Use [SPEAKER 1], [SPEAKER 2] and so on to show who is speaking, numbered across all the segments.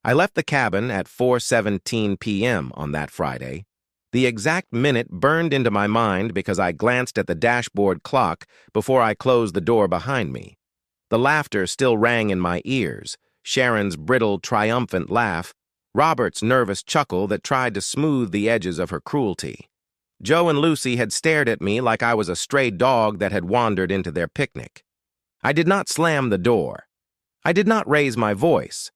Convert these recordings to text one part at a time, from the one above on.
[SPEAKER 1] I left the cabin at 4:17 p.m. on that Friday. The exact minute burned into my mind because I glanced at the dashboard clock before I closed the door behind me. The laughter still rang in my ears, Sharon's brittle, triumphant laugh, Robert's nervous chuckle that tried to smooth the edges of her cruelty. Joe and Lucy had stared at me like I was a stray dog that had wandered into their picnic. I did not slam the door. I did not raise my voice.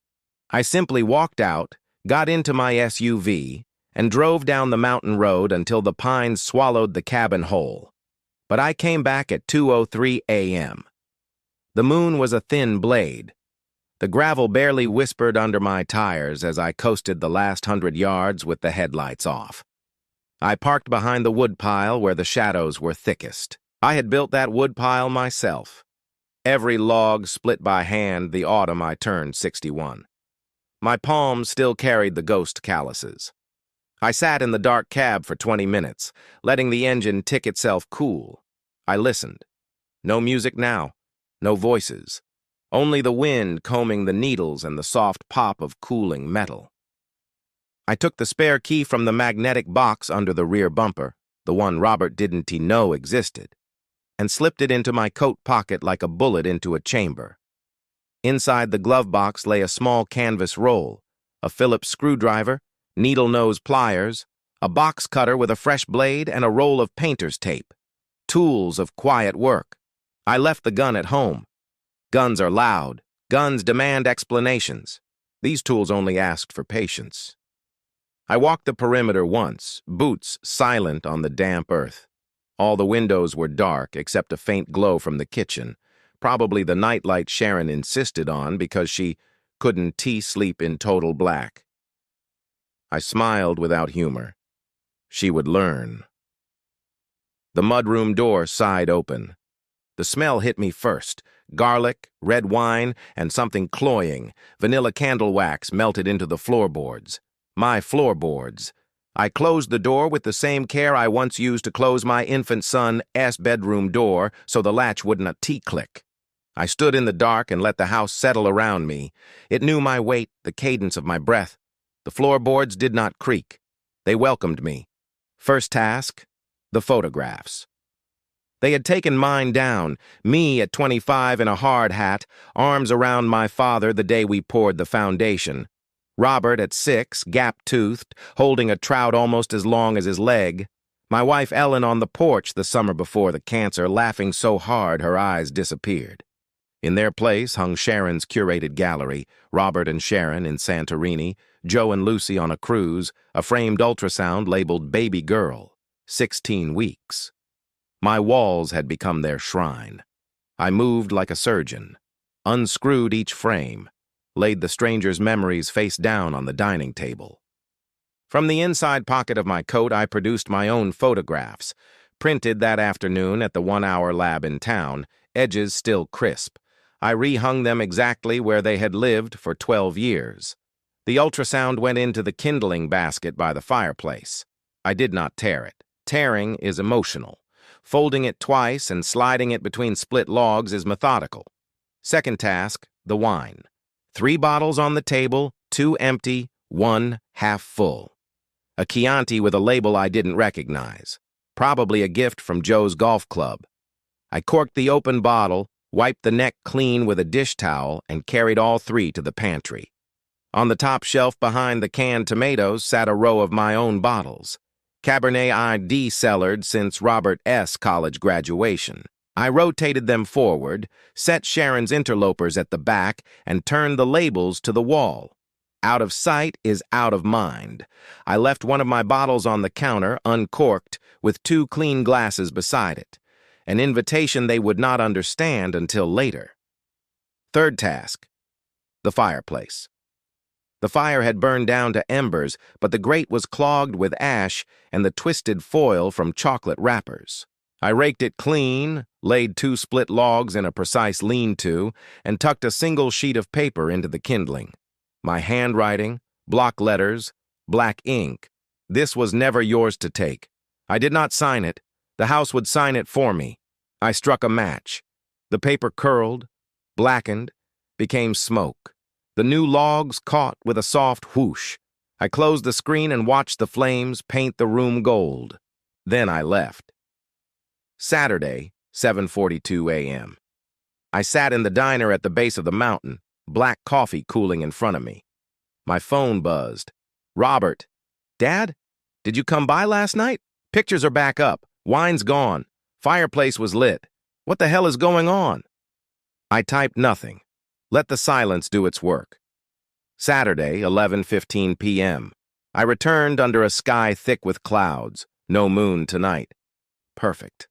[SPEAKER 1] I simply walked out, got into my SUV, and drove down the mountain road until the pines swallowed the cabin whole. But I came back at 2:03 a.m. The moon was a thin blade. The gravel barely whispered under my tires as I coasted the last 100 yards with the headlights off. I parked behind the woodpile where the shadows were thickest. I had built that woodpile myself. Every log split by hand the autumn I turned 61. My palms still carried the ghost calluses. I sat in the dark cab for 20 minutes, letting the engine tick itself cool. I listened. No music now, no voices. Only the wind combing the needles and the soft pop of cooling metal. I took the spare key from the magnetic box under the rear bumper, the one Robert didn't know existed, and slipped it into my coat pocket like a bullet into a chamber. Inside the glove box lay a small canvas roll, a Phillips screwdriver, needle-nose pliers, a box cutter with a fresh blade, and a roll of painter's tape. Tools of quiet work. I left the gun at home. Guns are loud. Guns demand explanations. These tools only asked for patience. I walked the perimeter once, boots silent on the damp earth. All the windows were dark except a faint glow from the kitchen, probably the nightlight Sharon insisted on because she couldn't sleep in total black. I smiled without humor. She would learn. The mudroom door sighed open. The smell hit me first. Garlic, red wine, and something cloying. Vanilla candle wax melted into the floorboards. My floorboards. I closed the door with the same care I once used to close my infant son's bedroom door so the latch wouldn't click. I stood in the dark and let the house settle around me. It knew my weight, the cadence of my breath. The floorboards did not creak. They welcomed me. First task, the photographs. They had taken mine down, me at 25 in a hard hat, arms around my father the day we poured the foundation. Robert at 6, gap-toothed, holding a trout almost as long as his leg. My wife Ellen on the porch the summer before the cancer, laughing so hard her eyes disappeared. In their place hung Sharon's curated gallery, Robert and Sharon in Santorini, Joe and Lucy on a cruise, a framed ultrasound labeled Baby Girl, 16 weeks. My walls had become their shrine. I moved like a surgeon, unscrewed each frame, laid the stranger's memories face down on the dining table. From the inside pocket of my coat, I produced my own photographs, printed that afternoon at the 1-hour lab in town, edges still crisp. I rehung them exactly where they had lived for 12 years. The ultrasound went into the kindling basket by the fireplace. I did not tear it. Tearing is emotional. Folding it twice and sliding it between split logs is methodical. Second task, the wine. 3 bottles on the table, 2 empty, 1 half full. A Chianti with a label I didn't recognize. Probably a gift from Joe's golf club. I corked the open bottle, wiped the neck clean with a dish towel, and carried all 3 to the pantry. On the top shelf behind the canned tomatoes sat a row of my own bottles. Cabernet I'd cellared since Robert S. college graduation. I rotated them forward, set Sharon's interlopers at the back, and turned the labels to the wall. Out of sight is out of mind. I left one of my bottles on the counter, uncorked, with 2 clean glasses beside it. An invitation they would not understand until later. Third task, the fireplace. The fire had burned down to embers, but the grate was clogged with ash and the twisted foil from chocolate wrappers. I raked it clean, laid 2 split logs in a precise lean-to, and tucked a single sheet of paper into the kindling. My handwriting, block letters, black ink. This was never yours to take. I did not sign it. The house would sign it for me. I struck a match. The paper curled, blackened, became smoke. The new logs caught with a soft whoosh. I closed the screen and watched the flames paint the room gold. Then I left. Saturday, 7:42 a.m. I sat in the diner at the base of the mountain, black coffee cooling in front of me. My phone buzzed. Robert. Dad? Did you come by last night? Pictures are back up. Wine's gone. Fireplace was lit. What the hell is going on? I typed nothing. Let the silence do its work. Saturday, 11:15 p.m. I returned under a sky thick with clouds. No moon tonight. Perfect.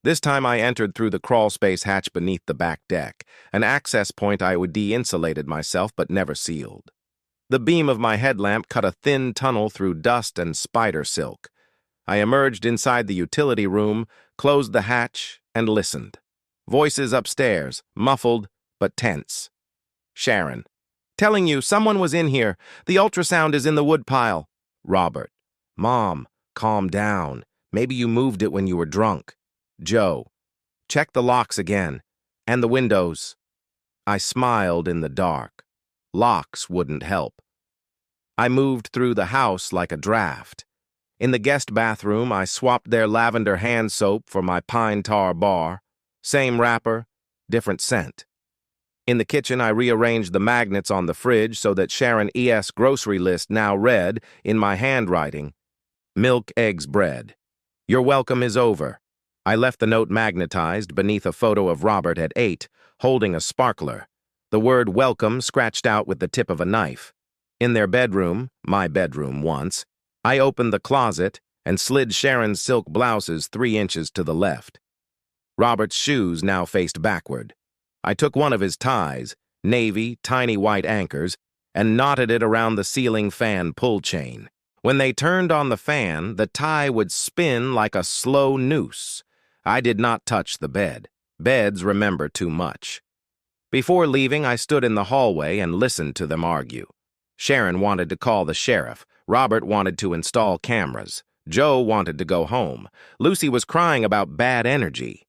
[SPEAKER 1] This time I entered through the crawlspace hatch beneath the back deck, an access point I would de-insulated myself but never sealed. The beam of my headlamp cut a thin tunnel through dust and spider silk. I emerged inside the utility room, closed the hatch, and listened. Voices upstairs, muffled but tense. Sharon. Telling you, someone was in here. The ultrasound is in the woodpile. Robert. Mom, calm down. Maybe you moved it when you were drunk. Joe. Check the locks again. And the windows. I smiled in the dark. Locks wouldn't help. I moved through the house like a draft. In the guest bathroom, I swapped their lavender hand soap for my pine tar bar. Same wrapper, different scent. In the kitchen, I rearranged the magnets on the fridge so that Sharon E.S. grocery list now read, in my handwriting, milk, eggs, bread. Your welcome is over. I left the note magnetized beneath a photo of Robert at 8, holding a sparkler. The word welcome scratched out with the tip of a knife. In their bedroom, my bedroom once, I opened the closet and slid Sharon's silk blouses 3 inches to the left. Robert's shoes now faced backward. I took one of his ties, navy, tiny white anchors, and knotted it around the ceiling fan pull chain. When they turned on the fan, the tie would spin like a slow noose. I did not touch the bed. Beds remember too much. Before leaving, I stood in the hallway and listened to them argue. Sharon wanted to call the sheriff. Robert wanted to install cameras. Joe wanted to go home. Lucy was crying about bad energy.